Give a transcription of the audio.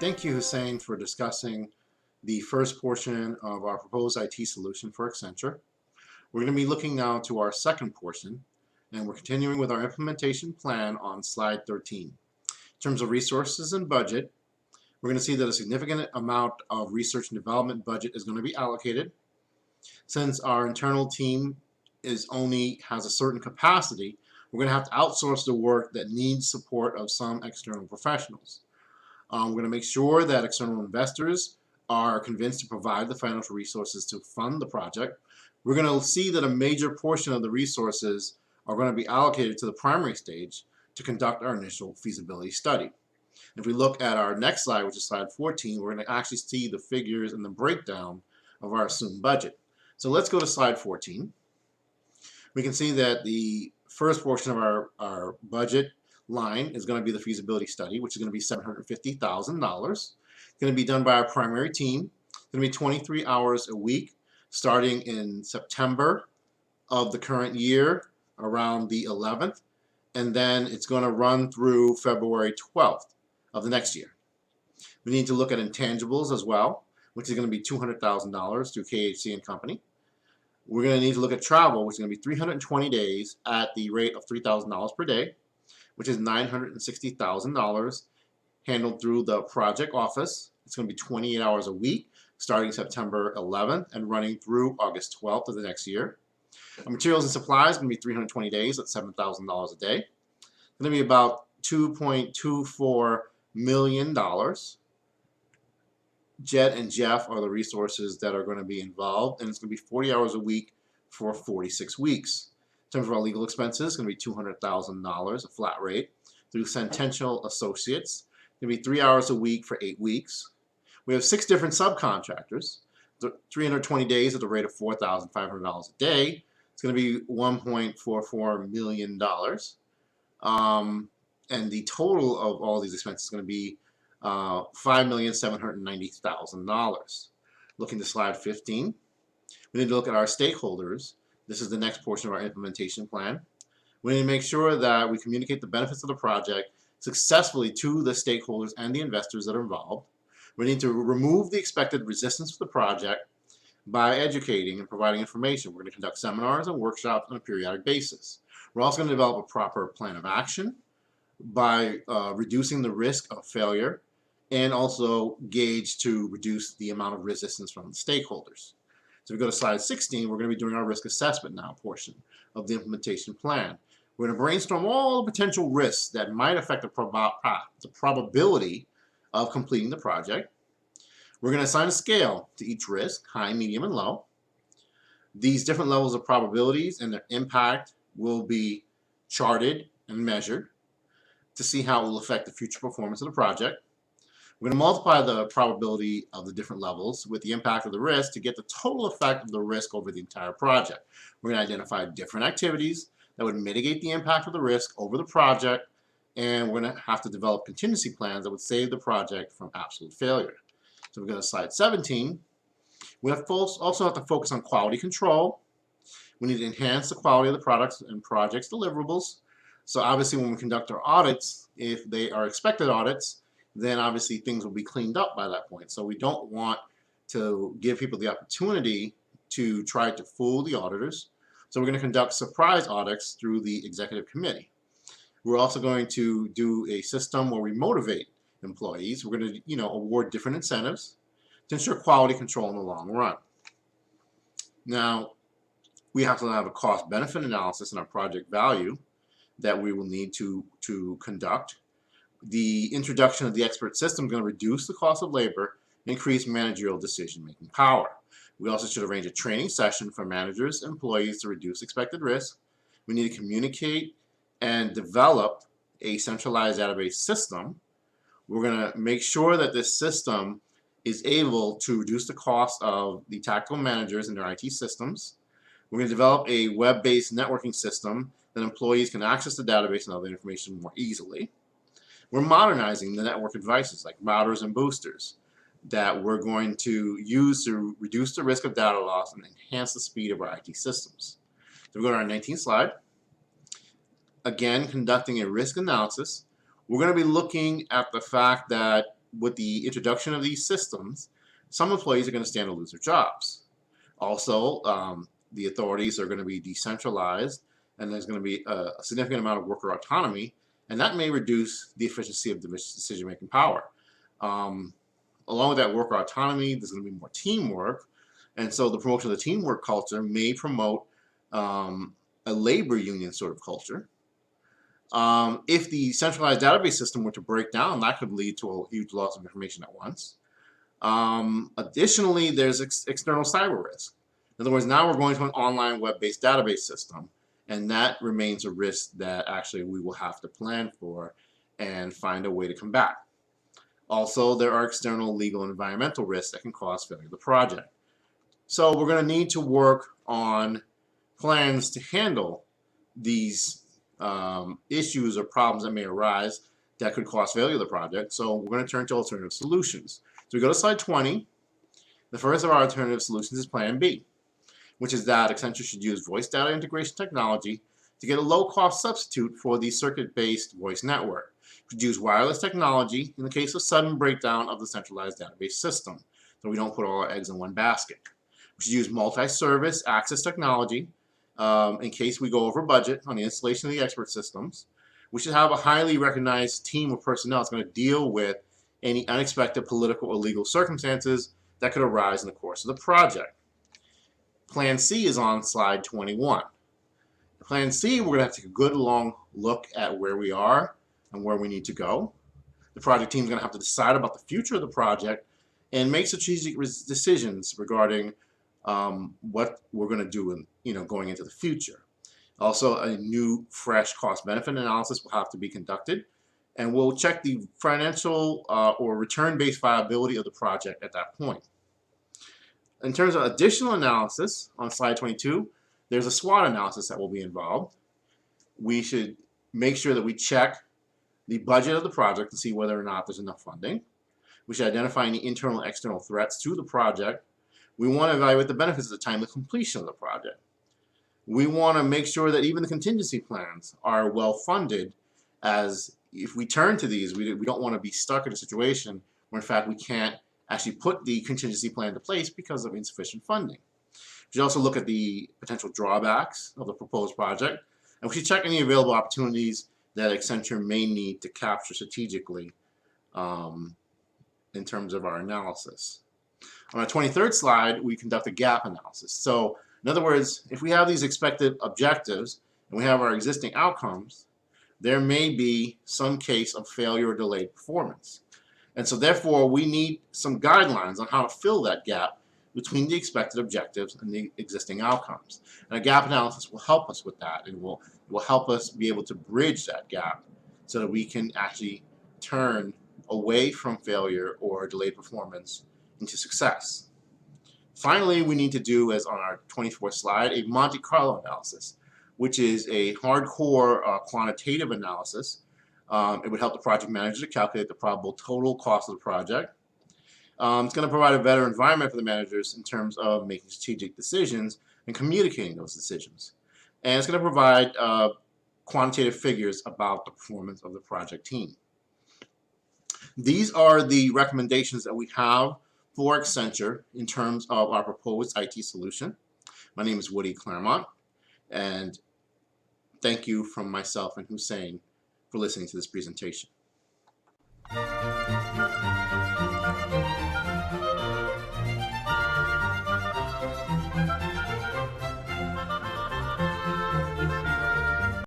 Thank you, Hussein, for discussing the first portion of our proposed IT solution for Accenture. We're going to be looking now to our second portion, and we're continuing with our implementation plan on slide 13. In terms of resources and budget, we're going to see that a significant amount of research and development budget is going to be allocated. Since our internal team has a certain capacity, we're going to have to outsource the work that needs support of some external professionals. We're going to make sure that external investors are convinced to provide the financial resources to fund the project. We're going to see that a major portion of the resources are going to be allocated to the primary stage to conduct our initial feasibility study. If we look at our next slide, which is slide 14, we're going to actually see the figures and the breakdown of our assumed budget. So let's go to slide 14. We can see that the first portion of our budget line is going to be the feasibility study, which is going to be $750,000. It's going to be done by our primary team. It's going to be 23 hours a week, starting in September of the current year, around the 11th, and then it's going to run through February 12th of the next year. We need to look at intangibles as well, which is going to be $200,000 through KHC and Company. We're going to need to look at travel, which is going to be 320 days at the rate of $3,000 per day, which is $960,000 handled through the project office. It's going to be 28 hours a week, starting September 11th and running through August 12th of the next year. Our materials and supplies are going to be 320 days at $7,000 a day. It's going to be about $2.24 million. Jet and Jeff are the resources that are going to be involved, and it's going to be 40 hours a week for 46 weeks. In terms of our legal expenses, it's going to be $200,000, a flat rate, through Sentential Associates. It's going to be 3 hours a week for 8 weeks. We have 6 different subcontractors. 320 days at the rate of $4,500 a day. It's going to be $1.44 million. And the total of all these expenses is going to be $5,790,000. Looking to slide 15, we need to look at our stakeholders. This is the next portion of our implementation plan. We need to make sure that we communicate the benefits of the project successfully to the stakeholders and the investors that are involved. We need to remove the expected resistance to the project by educating and providing information. We're going to conduct seminars and workshops on a periodic basis. We're also going to develop a proper plan of action by reducing the risk of failure and also gauge to reduce the amount of resistance from the stakeholders. So if we go to slide 16, we're going to be doing our risk assessment now portion of the implementation plan. We're going to brainstorm all the potential risks that might affect the probability of completing the project. We're going to assign a scale to each risk, high, medium, and low. These different levels of probabilities and their impact will be charted and measured to see how it will affect the future performance of the project. We're going to multiply the probability of the different levels with the impact of the risk to get the total effect of the risk over the entire project. We're going to identify different activities that would mitigate the impact of the risk over the project, and we're going to have to develop contingency plans that would save the project from absolute failure. So we go to slide 17. We also have to focus on quality control. We need to enhance the quality of the products and projects deliverables. So obviously when we conduct our audits, if they are expected audits, then obviously things will be cleaned up by that point. So we don't want to give people the opportunity to try to fool the auditors. So we're going to conduct surprise audits through the executive committee. We're also going to do a system where we motivate employees. We're going to, award different incentives to ensure quality control in the long run. Now, we have to have a cost-benefit analysis in our project value that we will need to conduct. The introduction of the expert system is going to reduce the cost of labor and increase managerial decision-making power. We also should arrange a training session for managers and employees to reduce expected risk. We need to communicate and develop a centralized database system. We're going to make sure that this system is able to reduce the cost of the tactical managers and their IT systems. We're going to develop a web-based networking system that employees can access the database and other information more easily. We're modernizing the network devices like routers and boosters that we're going to use to reduce the risk of data loss and enhance the speed of our IT systems. So we go to our 19th slide. Again, conducting a risk analysis. We're going to be looking at the fact that with the introduction of these systems, some employees are going to stand to lose their jobs. Also, the authorities are going to be decentralized, and there's going to be a significant amount of worker autonomy, and that may reduce the efficiency of the decision-making power. Along with that worker autonomy, there's going to be more teamwork, and so the promotion of the teamwork culture may promote a labor union sort of culture. If the centralized database system were to break down, that could lead to a huge loss of information at once. Additionally, there's external cyber risk. In other words, now we're going to an online web-based database system, and that remains a risk that actually we will have to plan for and find a way to combat. Also, there are external legal and environmental risks that can cause failure of the project. So we're going to need to work on plans to handle these issues or problems that may arise that could cause failure of the project. So we're going to turn to alternative solutions. So we go to slide 20. The first of our alternative solutions is Plan B, which is that Accenture should use voice data integration technology to get a low-cost substitute for the circuit-based voice network. We should use wireless technology in the case of sudden breakdown of the centralized database system, so we don't put all our eggs in one basket. We should use multi-service access technology in case we go over budget on the installation of the expert systems. We should have a highly recognized team of personnel that's going to deal with any unexpected political or legal circumstances that could arise in the course of the project. Plan C is on slide 21. Plan C, we're going to have to take a good long look at where we are and where we need to go. The project team is going to have to decide about the future of the project and make strategic decisions regarding what we're going to do going into the future. Also, a new, fresh cost-benefit analysis will have to be conducted, and we'll check the financial or return-based viability of the project at that point. In terms of additional analysis, on slide 22, there's a SWOT analysis that will be involved. We should make sure that we check the budget of the project to see whether or not there's enough funding. We should identify any internal and external threats to the project. We want to evaluate the benefits at the time of completion of the project. We want to make sure that even the contingency plans are well funded, as if we turn to these, we don't want to be stuck in a situation where in fact we can't actually put the contingency plan into place because of insufficient funding. We should also look at the potential drawbacks of the proposed project, and we should check any available opportunities that Accenture may need to capture strategically in terms of our analysis. On our 23rd slide, we conduct a gap analysis. So, in other words, if we have these expected objectives and we have our existing outcomes, there may be some case of failure or delayed performance. And so therefore, we need some guidelines on how to fill that gap between the expected objectives and the existing outcomes. And a gap analysis will help us with that. It will help us be able to bridge that gap so that we can actually turn away from failure or delayed performance into success. Finally, we need to do, as on our 24th slide, a Monte Carlo analysis, which is a hardcore quantitative analysis. It would help the project manager to calculate the probable total cost of the project. It's going to provide a better environment for the managers in terms of making strategic decisions and communicating those decisions. And it's going to provide quantitative figures about the performance of the project team. These are the recommendations that we have for Accenture in terms of our proposed IT solution. My name is Woody Claremont, and thank you from myself and Hussein for listening to this presentation.